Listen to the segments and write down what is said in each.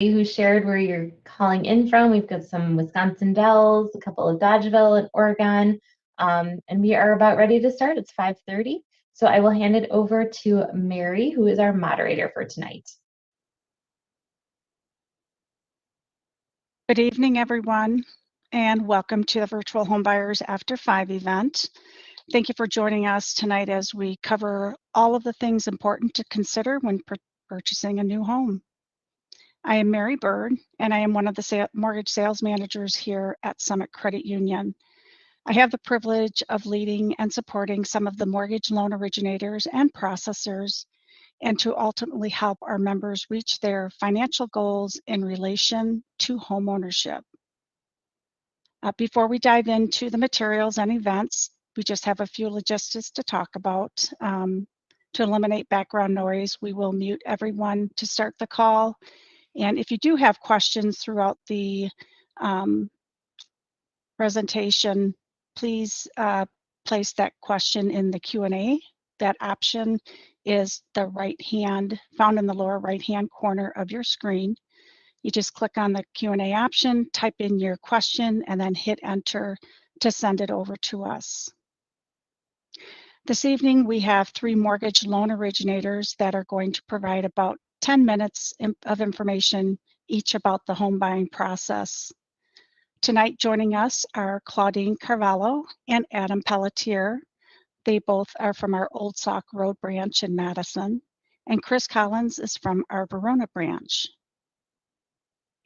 who shared where you're calling in from. We've got some Wisconsin Dells, a couple of Dodgeville and Oregon, and we are about ready to start. It's 5:30, so I will hand it over to Mary, who is our moderator for tonight. Good evening, everyone, and welcome to the Virtual Homebuyers After 5 event. Thank you for joining us tonight as we cover all of the things important to consider when purchasing a new home. I am Mary Bird, and I am one of the mortgage sales managers here at Summit Credit Union. I have the privilege of leading and supporting some of the mortgage loan originators and processors, and to ultimately help our members reach their financial goals in relation to homeownership. Before we dive into the materials and events, we just have a few logistics to talk about. To eliminate background noise, we will mute everyone to start the call. And if you do have questions throughout the presentation, please place that question in the Q&A. That option is found in the lower right-hand corner of your screen. You just click on the Q&A option, type in your question, and then hit enter to send it over to us. This evening, we have 3 mortgage loan originators that are going to provide about 10 minutes of information each about the home buying process. Tonight, joining us are Claudine Carvalho and Adam Pelletier. They both are from our Old Sauk Road branch in Madison, and Chris Collins is from our Verona branch.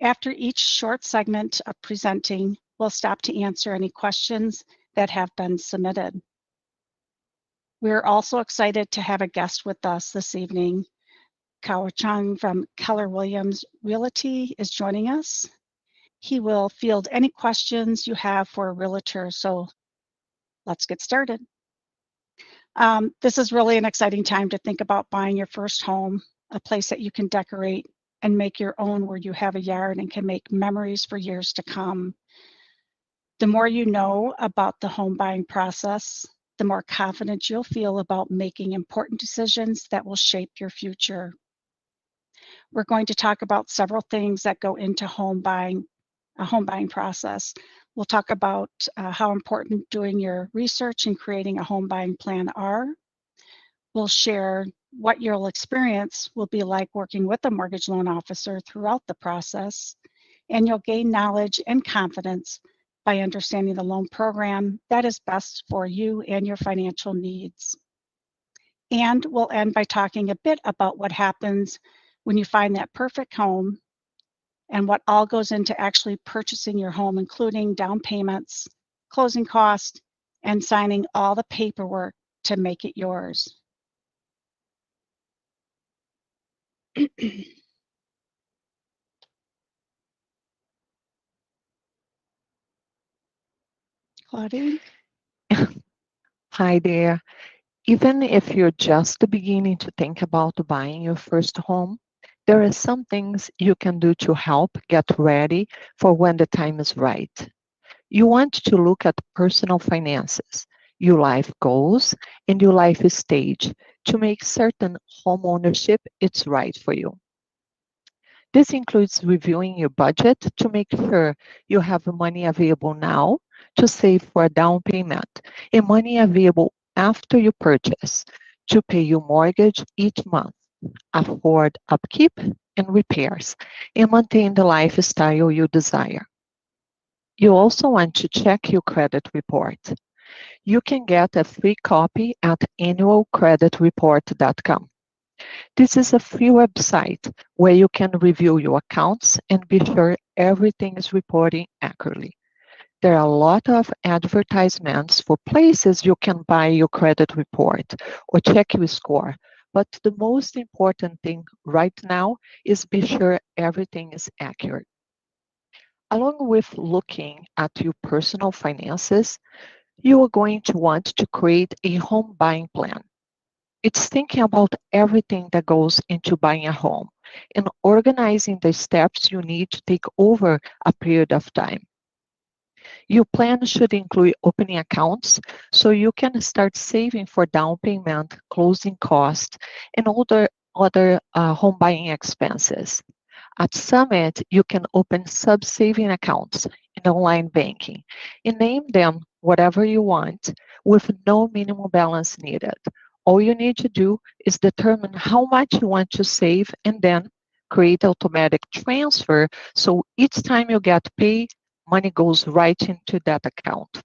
After each short segment of presenting, we'll stop to answer any questions that have been submitted. We're also excited to have a guest with us this evening. Kao Chung from Keller Williams Realty is joining us. He will field any questions you have for a realtor, so let's get started. This is really an exciting time to think about buying your first home, a place that you can decorate and make your own, where you have a yard and can make memories for years to come. The more you know about the home buying process, the more confident you'll feel about making important decisions that will shape your future. We're going to talk about several things that go into a home buying process. We'll talk about how important doing your research and creating a home buying plan are. We'll share what your experience will be like working with a mortgage loan officer throughout the process, and you'll gain knowledge and confidence by understanding the loan program that is best for you and your financial needs. And we'll end by talking a bit about what happens when you find that perfect home and what all goes into actually purchasing your home, including down payments, closing costs, and signing all the paperwork to make it yours. Claudine? Hi there. Even if you're just beginning to think about buying your first home, there are some things you can do to help get ready for when the time is right. You want to look at personal finances, your life goals, and your life stage to make certain home ownership is right for you. This includes reviewing your budget to make sure you have money available now to save for a down payment and money available after you purchase to pay your mortgage each month, afford upkeep and repairs, and maintain the lifestyle you desire. You also want to check your credit report. You can get a free copy at annualcreditreport.com. This is a free website where you can review your accounts and be sure everything is reporting accurately. There are a lot of advertisements for places you can buy your credit report or check your score, but the most important thing right now is be sure everything is accurate. Along with looking at your personal finances, you are going to want to create a home buying plan. It's thinking about everything that goes into buying a home and organizing the steps you need to take over a period of time. Your plan should include opening accounts so you can start saving for down payment, closing costs, and other home buying expenses. At Summit, you can open sub-saving accounts in online banking and name them whatever you want with no minimum balance needed. All you need to do is determine how much you want to save and then create automatic transfer so each time you get paid, money goes right into that account.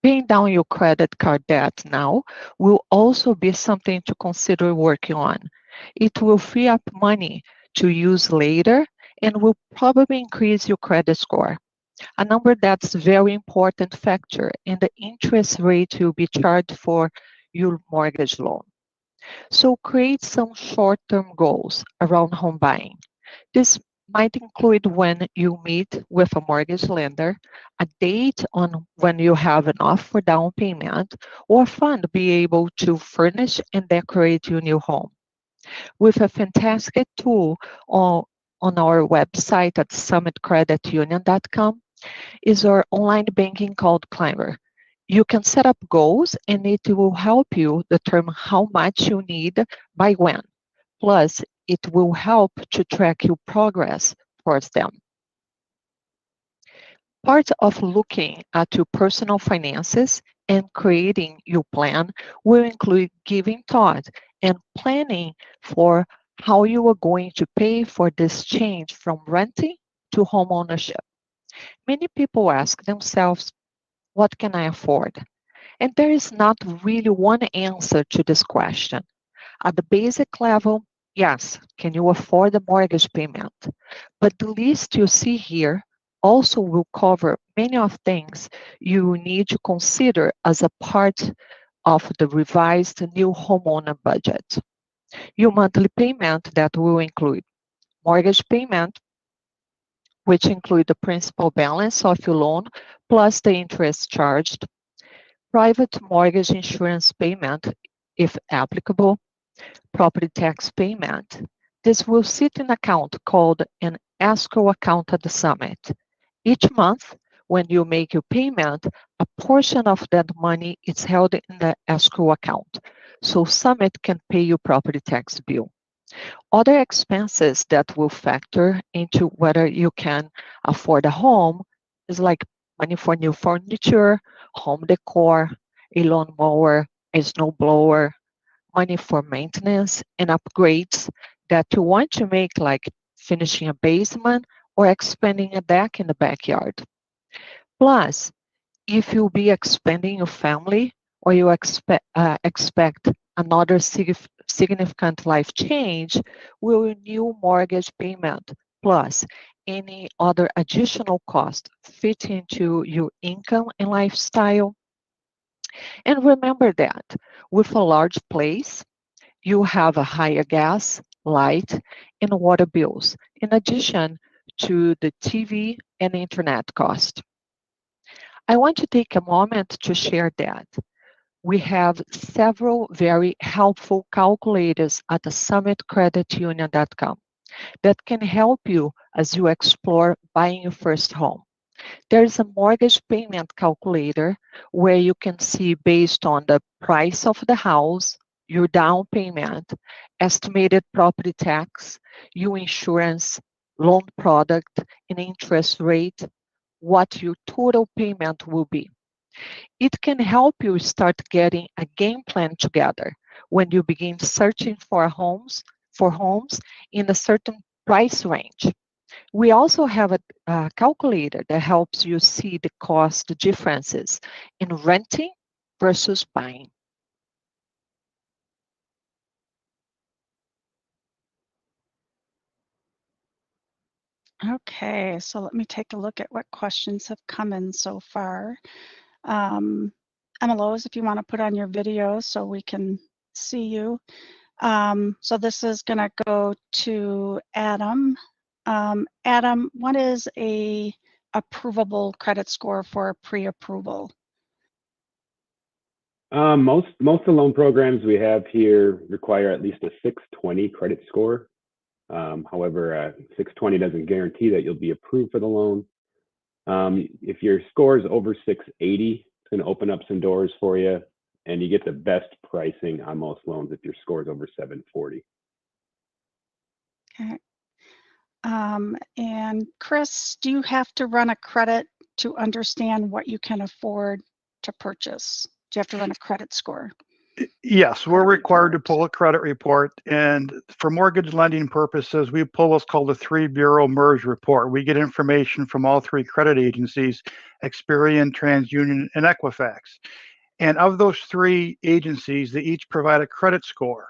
Paying down your credit card debt now will also be something to consider working on. It will free up money to use later and will probably increase your credit score. A number that's a very important factor in the interest rate you'll be charged for your mortgage loan. So create some short-term goals around home buying. This might include when you meet with a mortgage lender, a date on when you have enough for down payment, or fund be able to furnish and decorate your new home. With a fantastic tool on our website at summitcreditunion.com is our online banking called Climber. You can set up goals and it will help you determine how much you need by when. Plus, it will help to track your progress towards them. Part of looking at your personal finances and creating your plan will include giving thought and planning for how you are going to pay for this change from renting to home ownership. Many people ask themselves, what can I afford? And there is not really one answer to this question. At the basic level, yes, can you afford the mortgage payment? But the list you see here also will cover many of things you need to consider as a part of the revised new homeowner budget. Your monthly payment that will include mortgage payment, which include the principal balance of your loan plus the interest charged, private mortgage insurance payment, if applicable, property tax payment. This will sit in an account called an escrow account at the summit. Each month, when you make your payment, a portion of that money is held in the escrow account, so Summit can pay your property tax bill. Other expenses that will factor into whether you can afford a home is like money for new furniture, home decor, a lawnmower, a snowblower, money for maintenance and upgrades that you want to make, like finishing a basement or expanding a deck in the backyard. Plus, if you'll be expanding your family or you expect another significant life change, will your new mortgage payment plus any other additional cost fit into your income and lifestyle? And remember that with a large place, you have a higher gas, light, and water bills, in addition to the TV and internet cost. I want to take a moment to share that we have several very helpful calculators at the summitcreditunion.com that can help you as you explore buying your first home. There is a mortgage payment calculator where you can see based on the price of the house, your down payment, estimated property tax, your insurance, loan product, and interest rate, what your total payment will be. It can help you start getting a game plan together when you begin searching for homes in a certain price range. We also have a calculator that helps you see the cost differences in renting versus buying. Okay, so let me take a look at what questions have come in so far. Emma Lowe's, if you want to put on your video so we can see you. So this is going to go to Adam. Adam, what is a approvable credit score for pre-approval? Most of the loan programs we have here require at least a 620 credit score. However, 620 doesn't guarantee that you'll be approved for the loan. If your score is over 680, it's going to open up some doors for you, and you get the best pricing on most loans if your score is over 740. Okay. And Chris, do you have to run a credit to understand what you can afford to purchase? Do you have to run a credit score? Yes, we're Credit required to report. pull a credit report, and for mortgage lending purposes, we pull what's called a 3-bureau merge report. We get information from all 3 credit agencies, Experian, TransUnion, and Equifax. And of those 3 agencies, they each provide a credit score.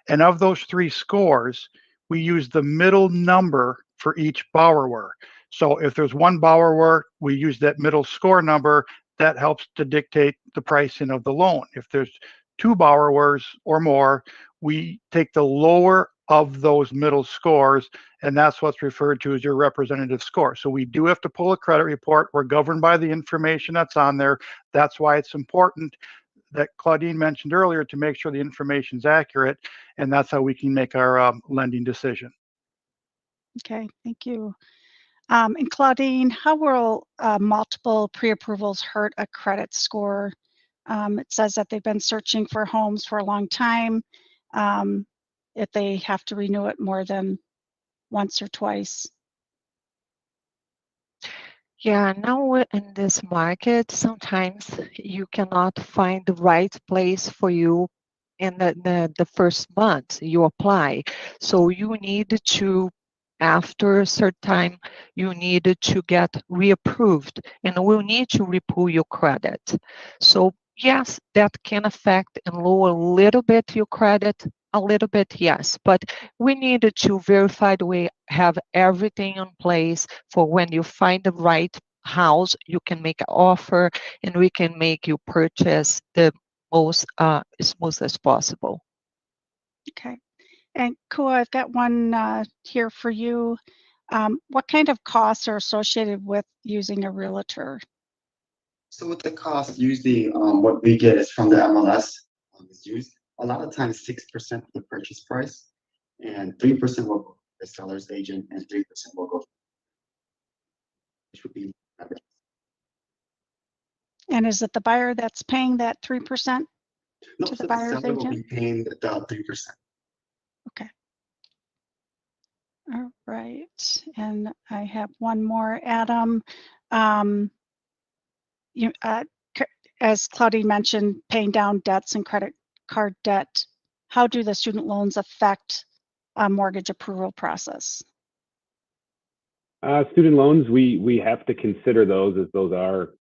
And of those 3 scores, we use the middle number for each borrower. So if there's one borrower, we use that middle score number. That helps to dictate the pricing of the loan. If there's 2 borrowers or more, we take the lower of those middle scores, and that's what's referred to as your representative score. So we do have to pull a credit report. We're governed by the information that's on there. That's why it's important that Claudine mentioned earlier to make sure the information is accurate, and that's how we can make our lending decision. Okay, thank you. And Claudine, how will multiple pre-approvals hurt a credit score? It says that they've been searching for homes for a long time. If they have to renew it more than once or twice. Yeah, now in this market, sometimes you cannot find the right place for you in the first month you apply. So you need to, after a certain time, you need to get reapproved and will need to repull your credit. So yes, that can affect and lower a little bit your credit, a little bit, yes, but we needed to verify that we have everything in place for when you find the right house, you can make an offer and we can make you purchase the most smooth as possible. Okay. And Kua, I've got one here for you. What kind of costs are associated with using a realtor? So with the cost, usually what we get is from the MLS is used. A lot of times 6% of the purchase price and 3% will go to the seller's agent and 3% will go, which would be average. And is it the buyer that's paying that 3% No, to so the the buyer's seller will agent? be paying the 3%. Okay. All right. And I have one more, Adam. You, as Claudine mentioned, paying down debts and credit card debt. How do the student loans affect a mortgage approval process? Student loans, we have to consider those as those are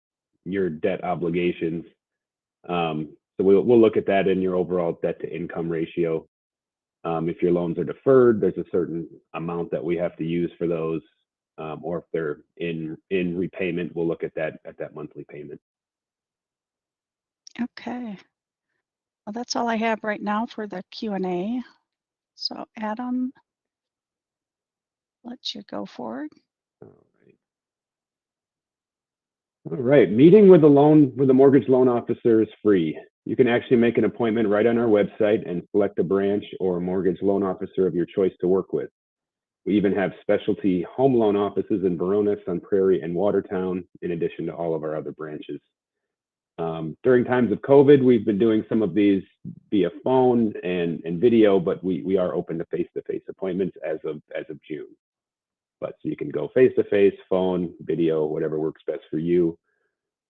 your debt obligations. So we'll look at that in your overall debt to income ratio. If your loans are deferred, there's a certain amount that we have to use for those, or if they're in repayment, we'll look at that monthly payment. Okay. Well, that's all I have right now for the Q&A. So Adam, let you go forward. All right. Meeting with the mortgage loan officer is free. You can actually make an appointment right on our website and select a branch or a mortgage loan officer of your choice to work with. We even have specialty home loan offices in Verona, Sun Prairie, and Watertown, in addition to all of our other branches. During times of COVID, we've been doing some of these via phone and video, but we are open to face-to-face appointments as of June. But so you can go face-to-face, phone, video, whatever works best for you.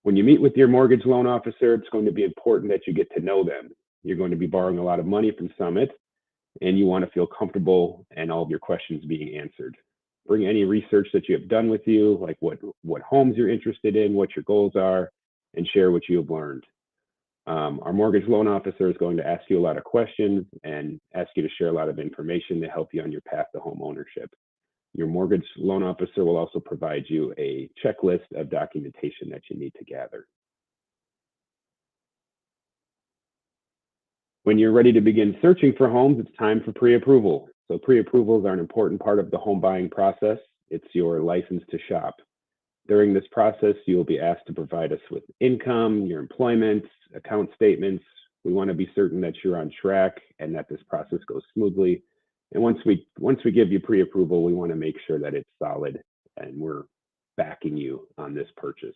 When you meet with your mortgage loan officer, it's going to be important that you get to know them. You're going to be borrowing a lot of money from Summit, and you want to feel comfortable and all of your questions being answered. Bring any research that you have done with you, like what homes you're interested in, what your goals are, and share what you have learned. Our mortgage loan officer is going to ask you a lot of questions and ask you to share a lot of information to help you on your path to home ownership. Your mortgage loan officer will also provide you a checklist of documentation that you need to gather. When you're ready to begin searching for homes, it's time for pre-approval. So pre-approvals are an important part of the home buying process. It's your license to shop. During this process, you'll be asked to provide us with income, your employment, account statements. We want to be certain that you're on track and that this process goes smoothly. And once we give you pre-approval, we want to make sure that it's solid and we're backing you on this purchase.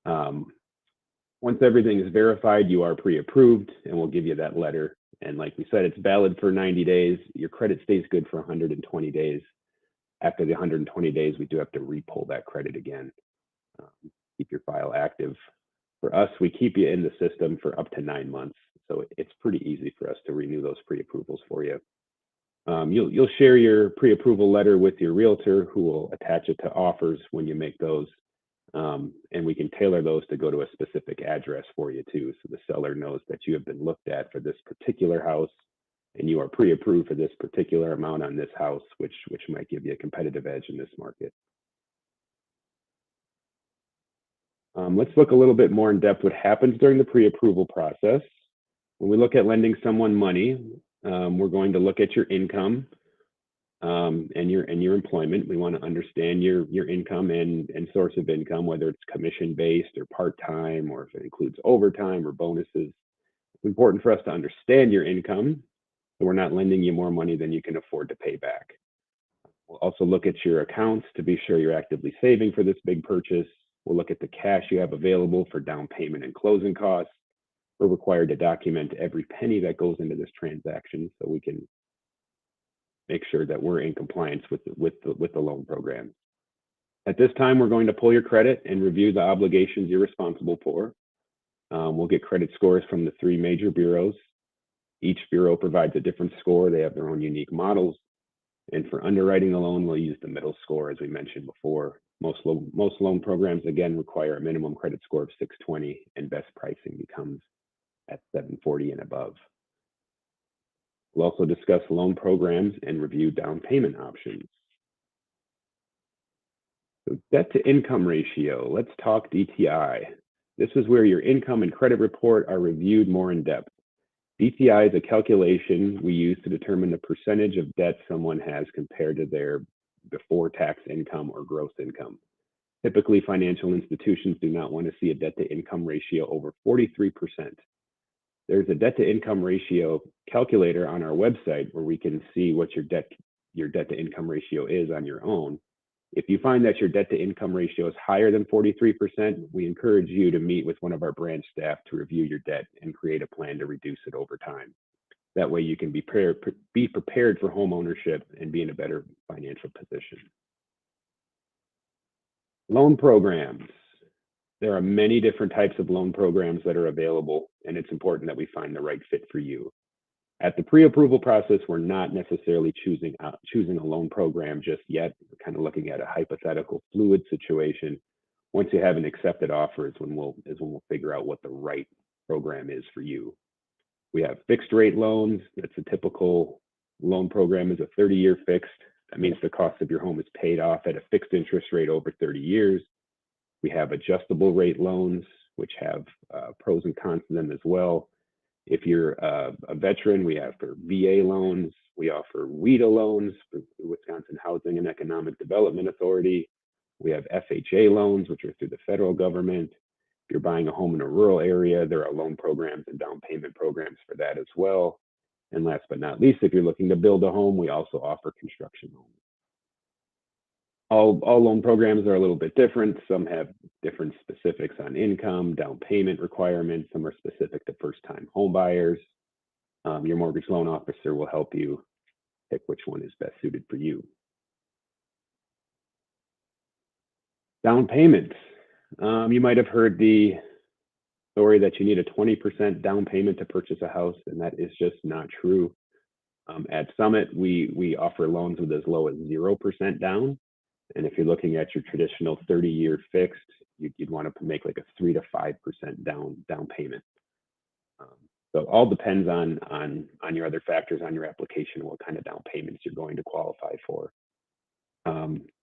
Once everything is verified, you are pre-approved, and we'll give you that letter. And like we said, it's valid for 90 days. Your credit stays good for 120 days. after the 120 days, we do have to re-pull that credit again. Keep your file active. For us, we keep you in the system for up to 9 months. So it's pretty easy for us to renew those pre-approvals for you. You'll share your pre-approval letter with your realtor, who will attach it to offers when you make those. And we can tailor those to go to a specific address for you too. So the seller knows that you have been looked at for this particular house and you are pre-approved for this particular amount on this house, which might give you a competitive edge in this market. Let's look a little bit more in depth what happens during the pre-approval process. When we look at lending someone money, we're going to look at your income and your employment. We want to understand your income and source of income, whether it's commission-based or part-time, or if it includes overtime or bonuses. It's important for us to understand your income, so we're not lending you more money than you can afford to pay back. We'll also look at your accounts to be sure you're actively saving for this big purchase. We'll look at the cash you have available for down payment and closing costs. We're required to document every penny that goes into this transaction so we can make sure that we're in compliance with the loan program. At this time, we're going to pull your credit and review the obligations you're responsible for. We'll get credit scores from the 3 major bureaus. Each bureau provides a different score. They have their own unique models. And for underwriting the loan, we'll use the middle score, as we mentioned before. Most loan programs, again, require a minimum credit score of 620, and best pricing becomes at 740 and above. We'll also discuss loan programs and review down payment options. So debt to income ratio, let's talk DTI. This is where your income and credit report are reviewed more in depth. DTI is a calculation we use to determine the percentage of debt someone has compared to their before tax income or gross income. Typically, financial institutions do not want to see a debt to income ratio over 43%. There's a debt to income ratio calculator on our website where we can see what your debt to income ratio is on your own. If you find that your debt to income ratio is higher than 43%, we encourage you to meet with one of our branch staff to review your debt and create a plan to reduce it over time. That way you can be prepared for home ownership and be in a better financial position. Loan programs. There are many different types of loan programs that are available, and it's important that we find the right fit for you. At the pre-approval process, we're not necessarily choosing a loan program just yet. We're kind of looking at a hypothetical fluid situation. Once you have an accepted offer is when we'll figure out what the right program is for you. We have fixed rate loans. That's a typical loan program, is a 30-year fixed. That means the cost of your home is paid off at a fixed interest rate over 30 years. We have adjustable rate loans, which have pros and cons to them as well. If you're a veteran, we have for VA loans. We offer WIDA loans for the Wisconsin Housing and Economic Development Authority. We have FHA loans, which are through the federal government. If you're buying a home in a rural area, there are loan programs and down payment programs for that as well. And last but not least, if you're looking to build a home, we also offer construction loans. All loan programs are a little bit different. Some have different specifics on income, down payment requirements. Some are specific to first-time home buyers. Your mortgage loan officer will help you pick which one is best suited for you. Down payments. You might have heard the story that you need a 20% down payment to purchase a house, and that is just not true. At Summit, we offer loans with as low as 0% down. And if you're looking at your traditional 30-year fixed, you'd want to make like a 3 to 5% down payment. So it all depends on your other factors on your application, what kind of down payments you're going to qualify for.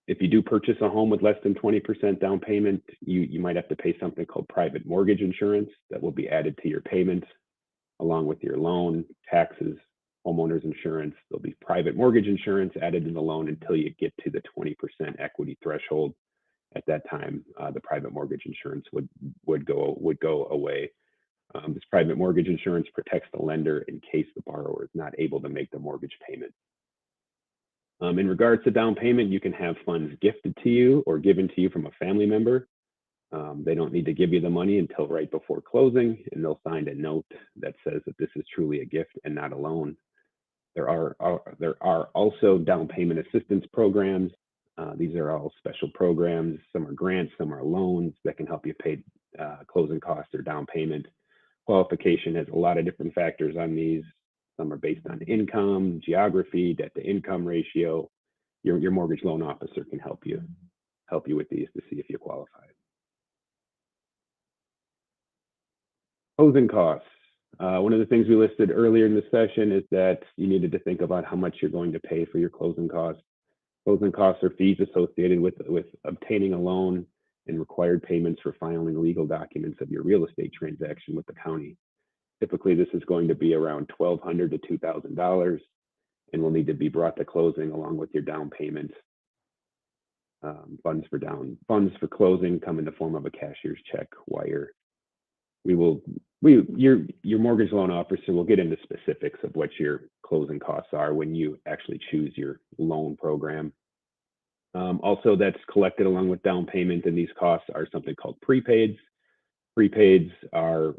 If you do purchase a home with less than 20% down payment, you might have to pay something called private mortgage insurance that will be added to your payments along with your loan, taxes, homeowners insurance. There'll be private mortgage insurance added to the loan until you get to the 20% equity threshold. At that time, the private mortgage insurance would go away. This private mortgage insurance protects the lender in case the borrower is not able to make the mortgage payment. In regards to down payment, you can have funds gifted to you or given to you from a family member. They don't need to give you the money until right before closing, and they'll sign a note that says that this is truly a gift and not a loan. There are also down payment assistance programs. These are all special programs. Some are grants, some are loans that can help you pay closing costs or down payment. Qualification has a lot of different factors on these. Some are based on income, geography, debt to income ratio. Your mortgage loan officer can help you with these to see if you qualify. Closing costs. One of the things we listed earlier in the session is that you needed to think about how much you're going to pay for your closing costs. Closing costs are fees associated with obtaining a loan and required payments for filing legal documents of your real estate transaction with the county. Typically, this is going to be around $1,200 to $2,000 and will need to be brought to closing along with your down payment. Funds for closing come in the form of a cashier's check, wire. Your mortgage loan officer will get into specifics of what your closing costs are when you actually choose your loan program. Also, that's collected along with down payment, and these costs are something called prepaids. Prepaids are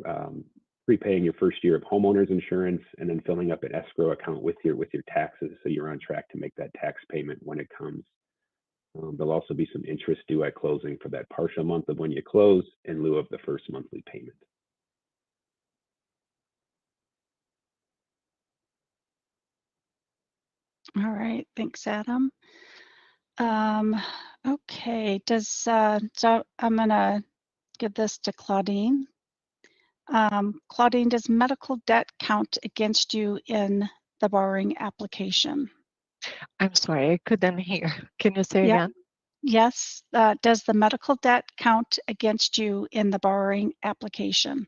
prepaying your first year of homeowners insurance and then filling up an escrow account with your taxes, so you're on track to make that tax payment when it comes. There'll also be some interest due at closing for that partial month of when you close in lieu of the first monthly payment. All right, thanks, Adam. Okay, so I'm gonna give this to Claudine. Claudine, does medical debt count against you in the borrowing application? I'm sorry, I couldn't hear. Can you say Yeah. again? Yes. Does the medical debt count against you in the borrowing application?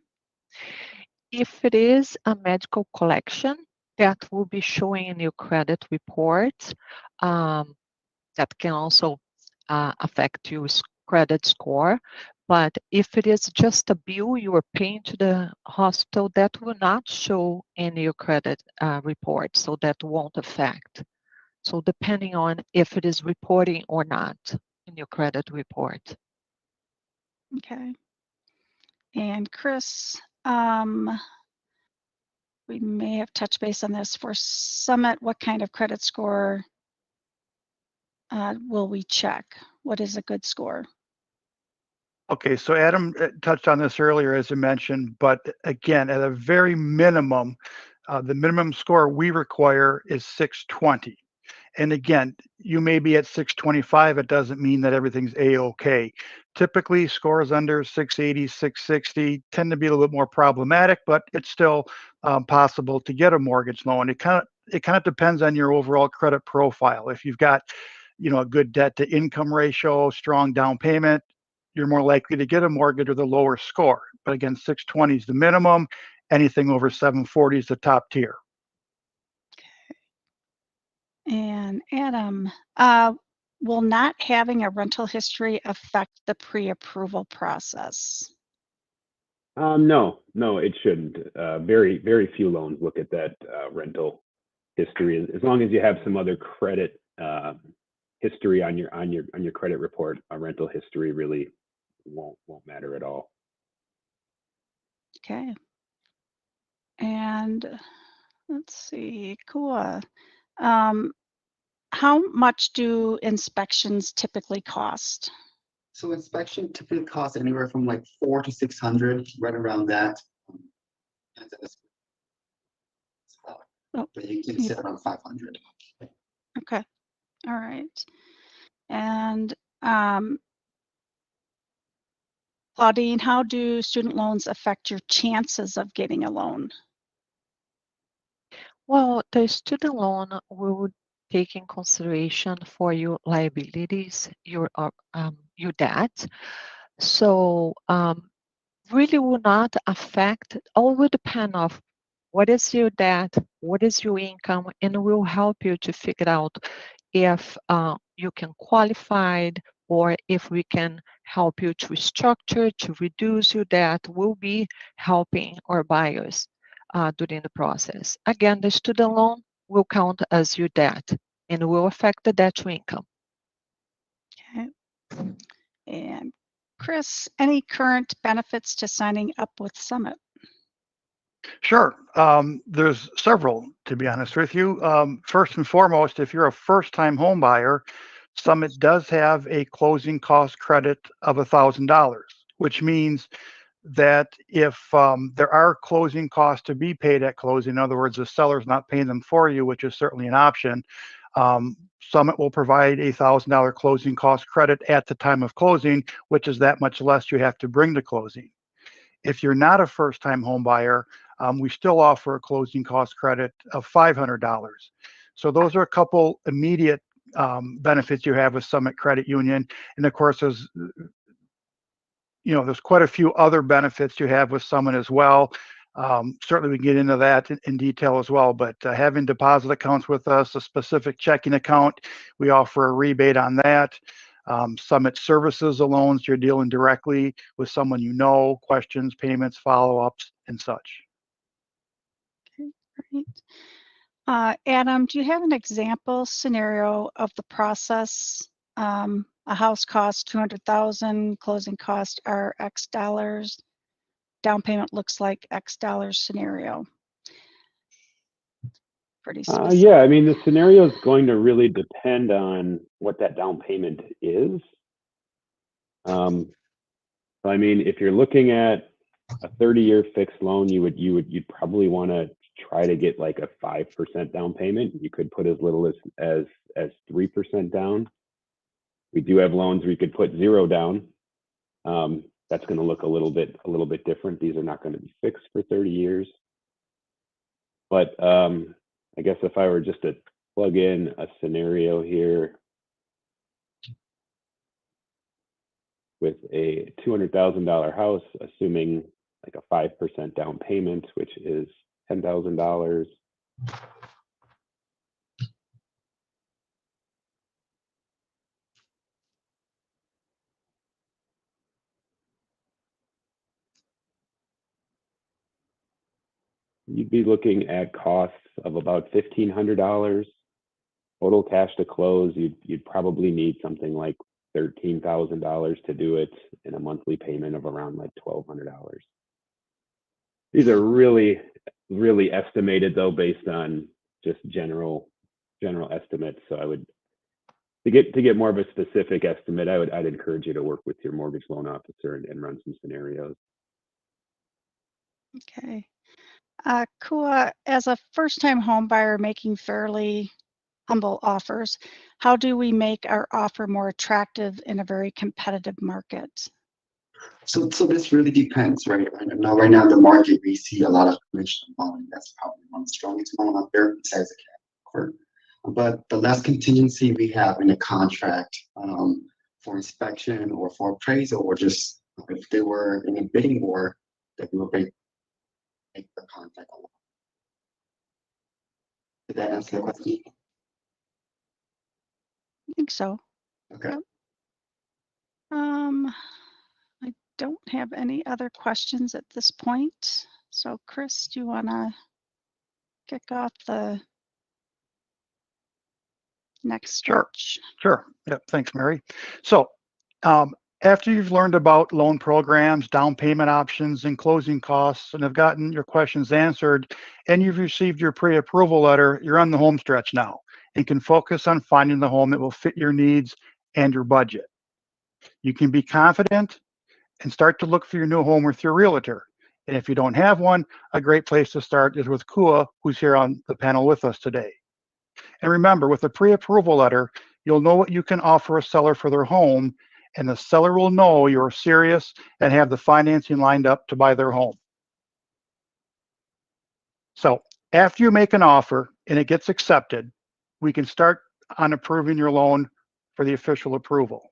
If it is a medical collection, that will be showing in your credit report. That can also affect your credit score. But if it is just a bill you are paying to the hospital, that will not show in your credit report, so that won't affect. So depending on if it is reporting or not in your credit report. Okay. And Chris, we may have touched base on this. For Summit, what kind of credit score will we check? What is a good score? Okay, so Adam touched on this earlier, as I mentioned, but again, at a very minimum, the minimum score we require is 620. And again, you may be at 625. It doesn't mean that everything's A-OK. Typically, scores under 680, 660 tend to be a little bit more problematic, but it's still possible to get a mortgage loan. It kind of depends on your overall credit profile. If you've got, a good debt to income ratio, strong down payment, you're more likely to get a mortgage with a lower score. But again, 620 is the minimum. Anything over 740 is the top tier. And Adam, will not having a rental history affect the pre-approval process? No, it shouldn't. Very, very few loans look at that rental history. As long as you have some other credit history on your credit report, a rental history really won't matter at all. Okay. And let's see, cool. How much do inspections typically cost? So inspection typically costs anywhere from like 400 to 600, right around that. Oh, but you can sit around 500. Okay. All right. And Claudine, how do student loans affect your chances of getting a loan? Well, the student loan will take in consideration for your liabilities, your debt. So really will not affect, all will depend of what is your debt, what is your income, and will help you to figure out if you can qualify or if we can help you to restructure, to reduce your debt. Will be helping our buyers during the process. Again, the student loan will count as your debt and will affect the debt to income. Okay. And Chris, any current benefits to signing up with Summit? Sure. There's several, to be honest with you. First and foremost, if you're a first-time home buyer, Summit does have a closing cost credit of $1,000, which means that if there are closing costs to be paid at closing, in other words, the seller's not paying them for you, which is certainly an option, Summit will provide a $1,000 closing cost credit at the time of closing, which is that much less you have to bring to closing. If you're not a first-time home buyer, we still offer a closing cost credit of $500. So those are a couple immediate benefits you have with Summit Credit Union. And of course, there's quite a few other benefits you have with Summit as well. Certainly we can get into that in detail as well, but having deposit accounts with us, a specific checking account, we offer a rebate on that. Summit services the loans, you're dealing directly with someone you know, questions, payments, follow-ups, and such. Okay, great. Adam, do you have an example scenario of the process? A house costs $200,000, closing costs are X dollars, down payment looks like X dollars scenario. Pretty specific. Yeah, I mean, the scenario is going to really depend on what that down payment is. So I mean, if you're looking at a 30-year fixed loan, you'd probably want to try to get like a 5% down payment. You could put as little as 3% down. We do have loans where you could put 0 down. That's going to look a little bit different. These are not going to be fixed for 30 years. But I guess if I were just to plug in a scenario here with a $200,000 house, assuming like a 5% down payment, which is $10,000. You'd be looking at costs of about $1,500 total cash to close. You'd probably need something like $13,000 to do it, in a monthly payment of around like $1,200. These are really estimated though, based on just general estimates. So I would, to get more of a specific estimate, I'd encourage you to work with your mortgage loan officer and run some scenarios. Okay. Kua, as a first-time home buyer making fairly humble offers, how do we make our offer more attractive in a very competitive market? So this really depends, right? Right now in the market, we see a lot of conventional bonding. That's probably one of the strongest one out there besides the court. But the less contingency we have in the contract for inspection or for appraisal, or just if they were in a bidding war, that we will make the contract along. Did that answer the question? I think so. Okay. Yep. I don't have any other questions at this point. So Chris, do you want to kick off the next stretch? Sure. Yep. Thanks, Mary. So after you've learned about loan programs, down payment options, and closing costs, and have gotten your questions answered, and you've received your pre-approval letter, you're on the home stretch now and can focus on finding the home that will fit your needs and your budget. You can be confident and start to look for your new home with your realtor. And if you don't have one, a great place to start is with Kua, who's here on the panel with us today. And remember, with a pre-approval letter, you'll know what you can offer a seller for their home, and the seller will know you're serious and have the financing lined up to buy their home. So after you make an offer and it gets accepted, we can start on approving your loan for the official approval.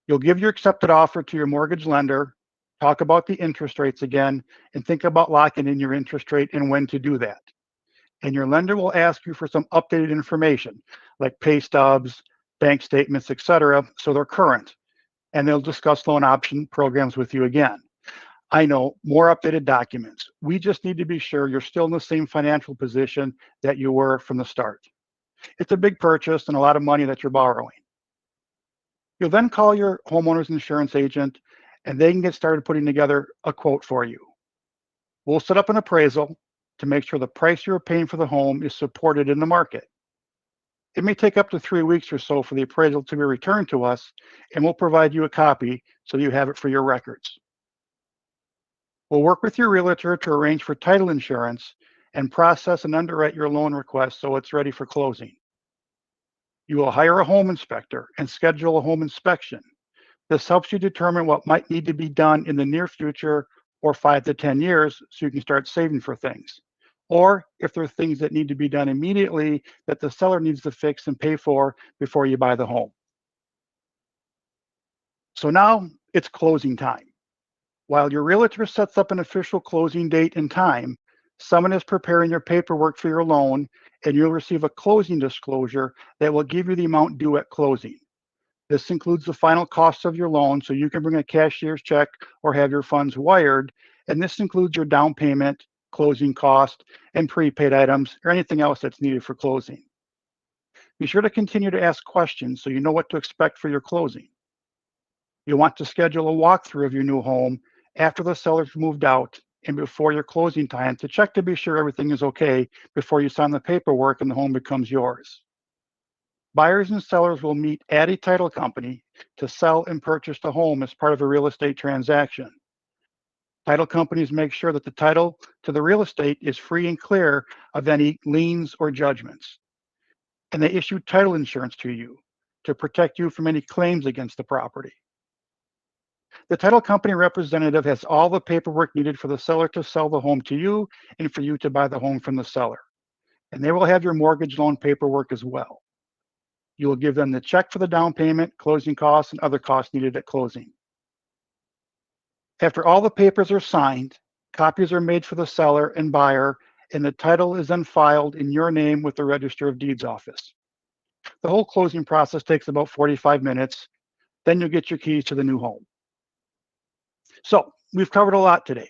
You'll give your accepted offer to your mortgage lender, talk about the interest rates again, and think about locking in your interest rate and when to do that. And your lender will ask you for some updated information like pay stubs, bank statements, etc., so they're current. And they'll discuss loan option programs with you again. I know, more updated documents. We just need to be sure you're still in the same financial position that you were from the start. It's a big purchase and a lot of money that you're borrowing. You'll then call your homeowner's insurance agent and they can get started putting together a quote for you. We'll set up an appraisal to make sure the price you're paying for the home is supported in the market. It may take up to 3 weeks or so for the appraisal to be returned to us, and we'll provide you a copy so you have it for your records. We'll work with your realtor to arrange for title insurance and process and underwrite your loan request so it's ready for closing. You will hire a home inspector and schedule a home inspection. This helps you determine what might need to be done in the near future or 5 to 10 years so you can start saving for things. Or if there are things that need to be done immediately that the seller needs to fix and pay for before you buy the home. So now it's closing time. While your realtor sets up an official closing date and time, someone is preparing your paperwork for your loan, and you'll receive a closing disclosure that will give you the amount due at closing. This includes the final cost of your loan, so you can bring a cashier's check or have your funds wired, and this includes your down payment, closing cost, and prepaid items, or anything else that's needed for closing. Be sure to continue to ask questions so you know what to expect for your closing. You'll want to schedule a walkthrough of your new home after the seller's moved out and before your closing time to check to be sure everything is okay before you sign the paperwork and the home becomes yours. Buyers and sellers will meet at a title company to sell and purchase the home as part of a real estate transaction. Title companies make sure that the title to the real estate is free and clear of any liens or judgments. And they issue title insurance to you to protect you from any claims against the property. The title company representative has all the paperwork needed for the seller to sell the home to you and for you to buy the home from the seller. And they will have your mortgage loan paperwork as well. You will give them the check for the down payment, closing costs, and other costs needed at closing. After all the papers are signed, copies are made for the seller and buyer, and the title is then filed in your name with the Register of Deeds office. The whole closing process takes about 45 minutes. Then you'll get your keys to the new home. So we've covered a lot today,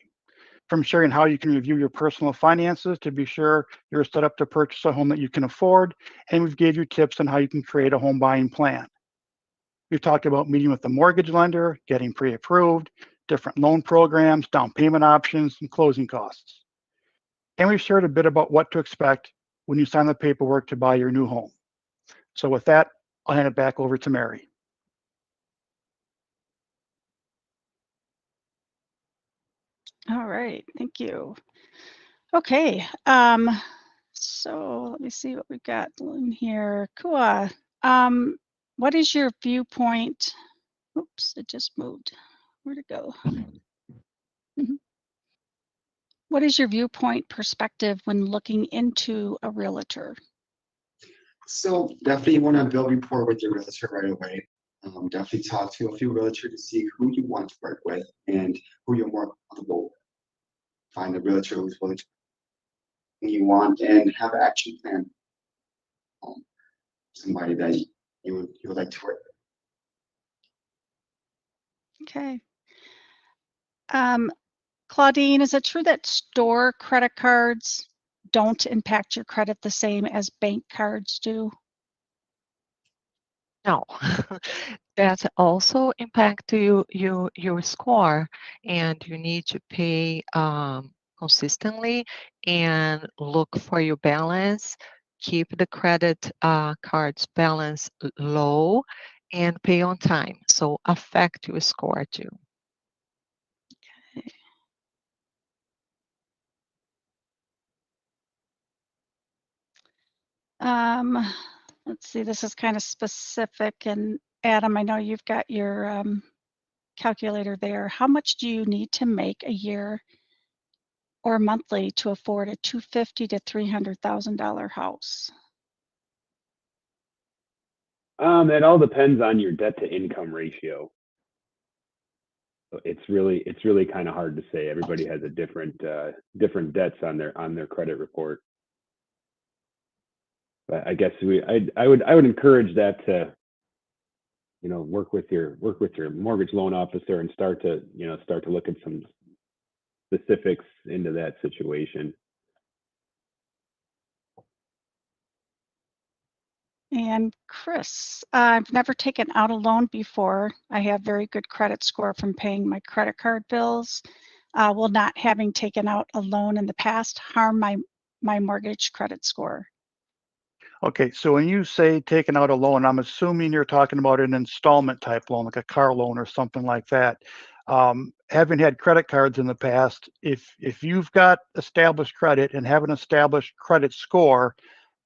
from sharing how you can review your personal finances to be sure you're set up to purchase a home that you can afford, and we've gave you tips on how you can create a home buying plan. We've talked about meeting with the mortgage lender, getting pre-approved, different loan programs, down payment options, and closing costs. And we've shared a bit about what to expect when you sign the paperwork to buy your new home. So with that, I'll hand it back over to Mary. All right, thank you. Okay, so let me see what we've got in here. Kua, what is your viewpoint? Oops, it just moved. Where'd it go? What is your viewpoint perspective when looking into a realtor? So definitely you want to build rapport with your realtor right away. Definitely talk to a few realtors to see who you want to work with and who you're more comfortable with. Find a realtor who's willing to you want and have an action plan. Somebody that you would like to work with. Okay. Claudine, is it true that store credit cards don't impact your credit the same as bank cards do? No, that also impact your score, and you need to pay consistently and look for your balance. Keep the credit cards balance low and pay on time. So affect your score too. Let's see, this is kind of specific. And Adam, I know you've got your calculator there. How much do you need to make a year or monthly to afford a $250,000 to $300,000 house? It all depends on your debt to income ratio. So it's really kind of hard to say. Everybody has a different debts on their credit report. But I guess I would encourage that to work with your mortgage loan officer and start to look at some specifics into that situation. And Chris, I've never taken out a loan before. I have very good credit score from paying my credit card bills. Will not having taken out a loan in the past harm my mortgage credit score? Okay, so when you say taking out a loan, I'm assuming you're talking about an installment type loan, like a car loan or something like that. Having had credit cards in the past, if you've got established credit and have an established credit score,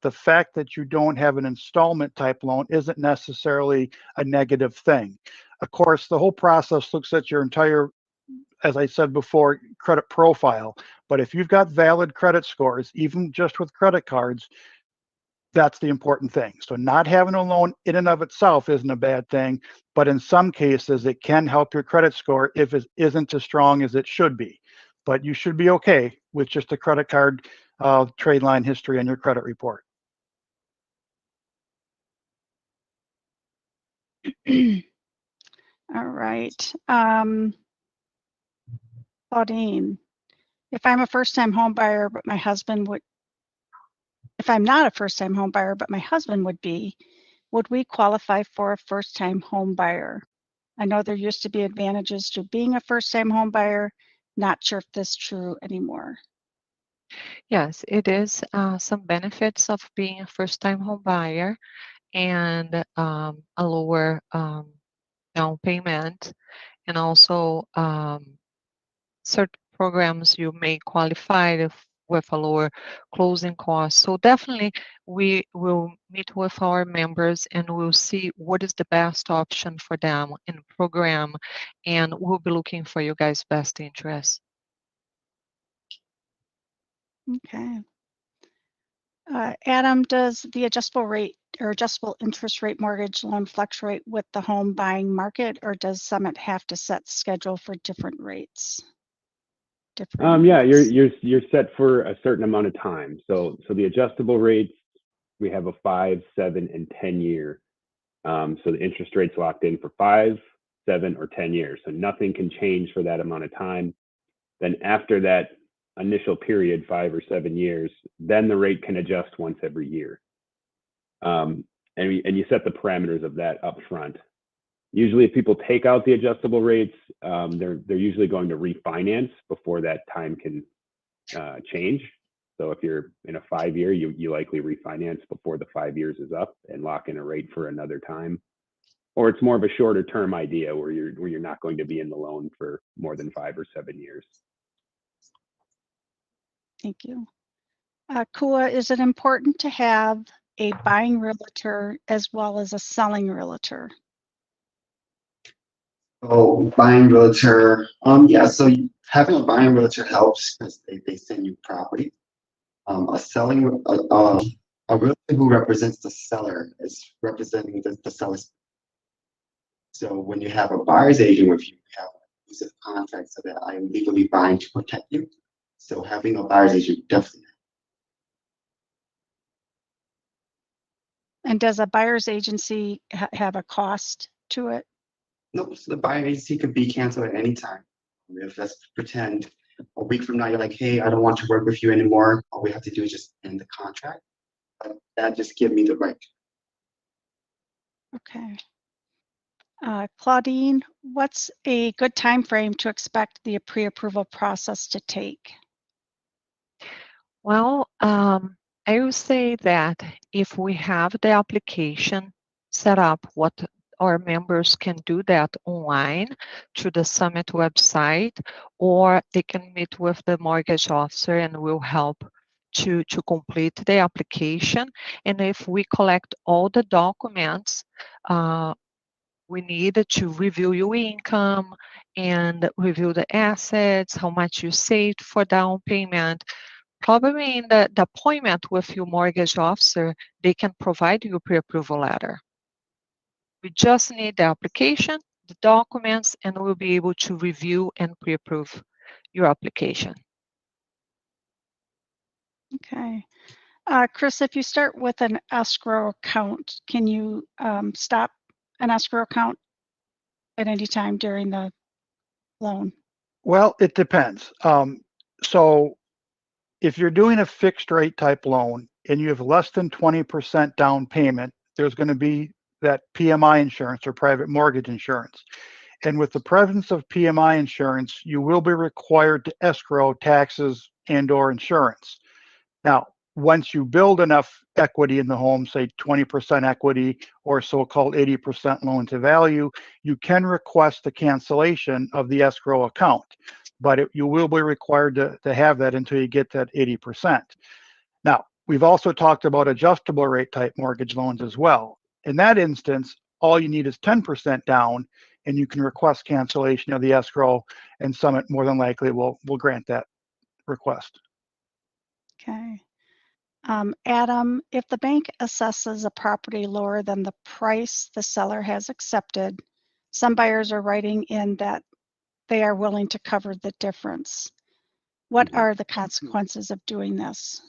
the fact that you don't have an installment type loan isn't necessarily a negative thing. Of course, the whole process looks at your entire, as I said before, credit profile. But if you've got valid credit scores, even just with credit cards, that's the important thing. So not having a loan in and of itself isn't a bad thing, but in some cases it can help your credit score if it isn't as strong as it should be. But you should be okay with just a credit card trade line history on your credit report. All right. Claudine, if I'm a first-time home buyer, but my husband would, if I'm not a first-time home buyer, but my husband would be, would we qualify for a first-time home buyer? I know there used to be advantages to being a first-time home buyer. Not sure if this is true anymore. Yes, it is some benefits of being a first-time home buyer and a lower down payment, and also certain programs you may qualify with a lower closing cost. So definitely we will meet with our members and we'll see what is the best option for them in program, and we'll be looking for you guys' best interest. Okay. Adam, does the adjustable rate or adjustable interest rate mortgage loan fluctuate with the home buying market, or does Summit have to set schedule for different rates? Yeah, you're set for a certain amount of time. So the adjustable rates, we have a 5, 7, and 10 year. So the interest rate's locked in for 5, 7, or 10 years. So nothing can change for that amount of time. Then after that initial period, 5 or 7 years, then the rate can adjust once every year. And you set the parameters of that up front. Usually if people take out the adjustable rates, they're usually going to refinance before that time can change. So if you're in a 5-year, you likely refinance before the 5 years is up and lock in a rate for another time. Or it's more of a shorter term idea where you're not going to be in the loan for more than 5 or 7 years. Thank you. Kua, is it important to have a buying realtor as well as a selling realtor? Oh, buying realtor. Yeah, so having a buying realtor helps because they send you property. A selling a realtor who represents the seller is representing the seller's. So when you have a buyer's agent with you, you have an exclusive contract so that I am legally buying to protect you. So having a buyer's agent definitely. And does a buyer's agency have a cost to it? No, so the buyer agency could be canceled at any time. If let's pretend a week from now you're like, hey, I don't want to work with you anymore. All we have to do is just end the contract. But that just gives me the right. Okay. Claudine, what's a good time frame to expect the pre-approval process to take? Well, I will say that if we have the application set up, what our members can do that online through the Summit website, or they can meet with the mortgage officer and we'll help to complete the application. And if we collect all the documents, we need to review your income and review the assets, how much you saved for down payment. Probably in the appointment with your mortgage officer, they can provide you a pre-approval letter. We just need the application, the documents, and we'll be able to review and pre-approve your application. Okay. Chris, if you start with an escrow account, can you stop an escrow account at any time during the loan? Well, it depends. So if you're doing a fixed rate type loan and you have less than 20% down payment, there's going to be that PMI insurance or private mortgage insurance. And with the presence of PMI insurance, you will be required to escrow taxes and or insurance. Now, once you build enough equity in the home, say 20% equity or so-called 80% loan to value, you can request the cancellation of the escrow account, but you will be required to have that until you get that 80%. Now, we've also talked about adjustable rate type mortgage loans as well. In that instance, all you need is 10% down, and you can request cancellation of the escrow, and Summit more than likely will grant that request. Okay. Adam, if the bank assesses a property lower than the price the seller has accepted, some buyers are writing in that they are willing to cover the difference. What are the consequences of doing this?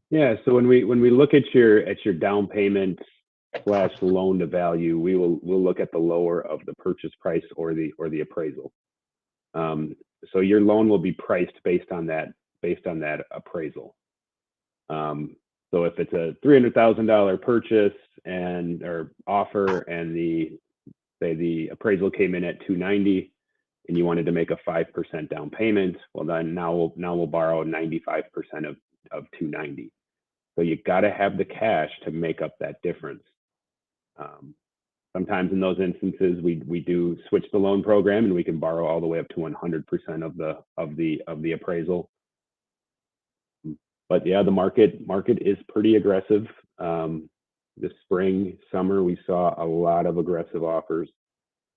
Yeah, so when we look at your down payment / loan to value, we'll look at the lower of the purchase price or the appraisal. So your loan will be priced based on that appraisal. So if it's a $300,000 purchase or offer, and the appraisal came in at $290,000, and you wanted to make a 5% down payment, well then now we'll borrow 95% of $290,000. So you got to have the cash to make up that difference. Sometimes in those instances, we do switch the loan program, and we can borrow all the way up to 100% of the appraisal. But yeah, the market is pretty aggressive. This spring, summer, we saw a lot of aggressive offers.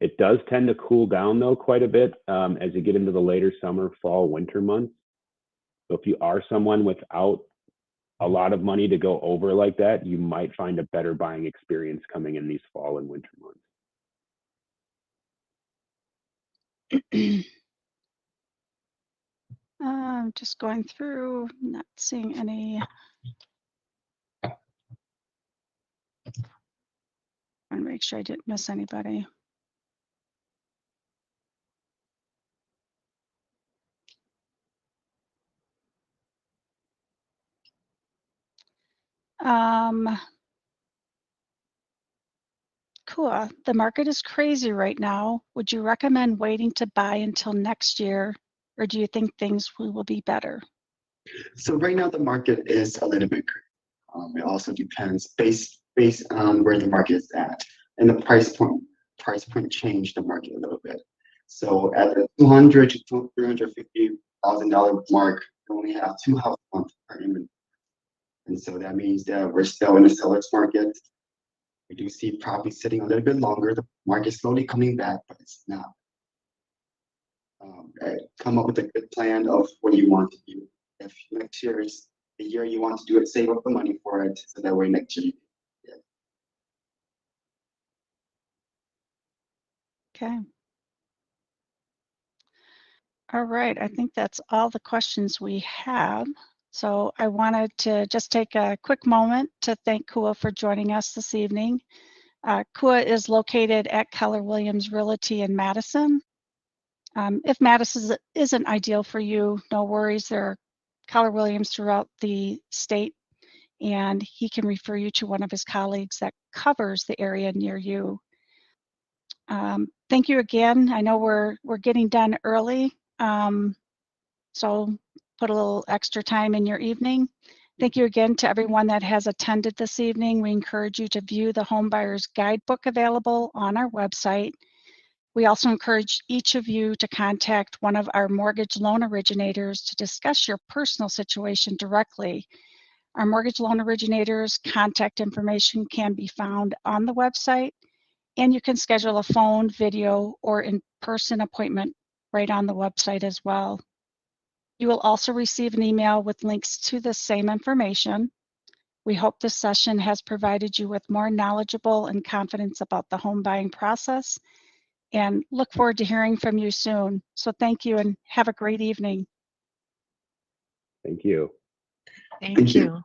It does tend to cool down though quite a bit as you get into the later summer, fall, winter months. So if you are someone without a lot of money to go over like that, you might find a better buying experience coming in these fall and winter months. I'm just going through, not seeing any. I want to make sure I didn't miss anybody. Cool. The market is crazy right now. Would you recommend waiting to buy until next year, or do you think things will be better? So right now the market is a little bit crazy. It also depends based on where the market is at, and the price point changed the market a little bit. So at the $200,000 to $350,000 mark, we only have 2 houses on our inventory, and so that means that we're still in the seller's market. We do see property sitting a little bit longer. The market's slowly coming back, but it's not. Come up with a good plan of what you want to do. If next year is the year you want to do it, save up the money for it, so that way next year. Yeah. Okay. All right, I think that's all the questions we have. So I wanted to just take a quick moment to thank Kua for joining us this evening. Kua is located at Keller Williams Realty in Madison. If Madison isn't ideal for you, no worries. There are Keller Williams throughout the state, and he can refer you to one of his colleagues that covers the area near you. Thank you again. I know we're getting done early, so put a little extra time in your evening. Thank you again to everyone that has attended this evening. We encourage you to view the Homebuyers Guidebook available on our website. We also encourage each of you to contact one of our mortgage loan originators to discuss your personal situation directly. Our mortgage loan originators' contact information can be found on the website, and you can schedule a phone, video, or in-person appointment right on the website as well. You will also receive an email with links to the same information. We hope this session has provided you with more knowledgeable and confidence about the home buying process, and look forward to hearing from you soon. So thank you and have a great evening. Thank you. Thank you.